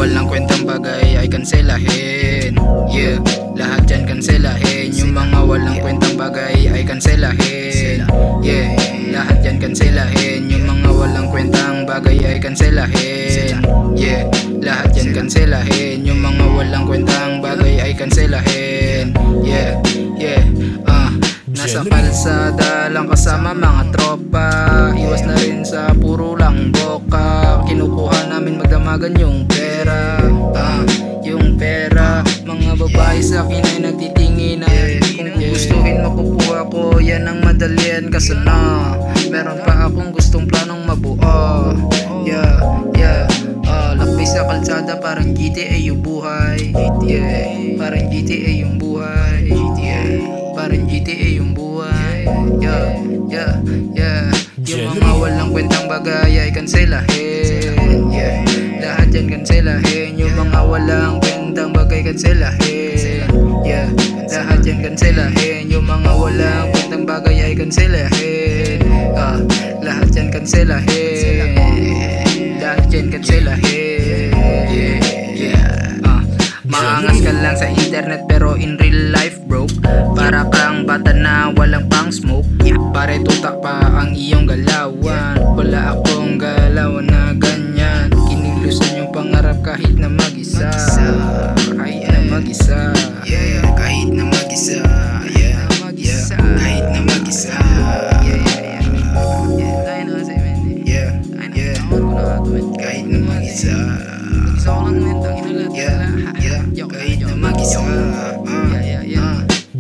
walang kwentang bagay ay kanselahin. Yeah, lahat yan kanselahin. Yung mga walang kwentang bagay ay kanselahin. Yeah, lahat yan kanselahin. Yung mga walang kwentang bagay ay kanselahin. Yeah, lahat yan kanselahin. Yung mga walang kwentang bagay ay kanselahin. Yeah, yeah, nasa kalsada lang kasama mga tropa. Iwas na rin sa puro lang boka. Kinukuha namin magdamagan yung pera. Yung pera. Mga babae sa akin ay nagtitinginan. Kung gustuhin makukuha ko, yan ang madalian. Kaso na, meron pa akong gustong planong mabuo. Yeah, yeah. Lakbay sa kalsada parang GTA yung buhay. GTA, parang GTA yung buhay. GTA, parang GTA yung buhay. Yeah, yeah, yeah. Yung mga walang kwentang bagay ay kanselahin. Yeah, lahat yan kanselahin. Yung mga walang kwentang bagay kanselahin. Yeah, lahat yan kanselahin. Yung mga walang kwentang bagay ay kanselahin. Lahat yan kanselahin. Lahat yan kanselahin. Maangas ka lang sa internet pero in real life broke. Para kang bata na walang pang smoke. Pare tutak pa ang iyong galawan. Wala akong galawan na ganyan. Kinilusan yung pangarap kahit na mag-isa. Kahit na mag-isa. Yeah, kahit na mag-isa. Yeah, kahit na mag-isa. Kahit na mag-isa. Kahit na mag-isa.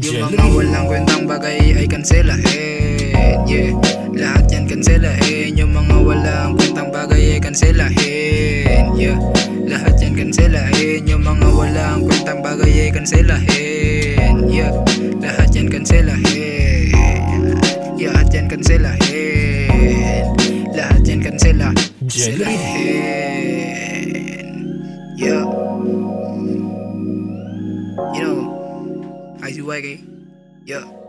Yung mga walang kwentang bagay ay kanselahin. Yeah, lahat yan kanselahin. Yung mga walang kwentang bagay ay kanselahin. Yeah, lahat yan kanselahin. Yung mga walang kwentang bagay ay kanselahin. Yeah, lahat yan kanselahin. Lahat yan kanselahin. Lahat yan kanselahin. Yeah, you know, ICYK. Yeah.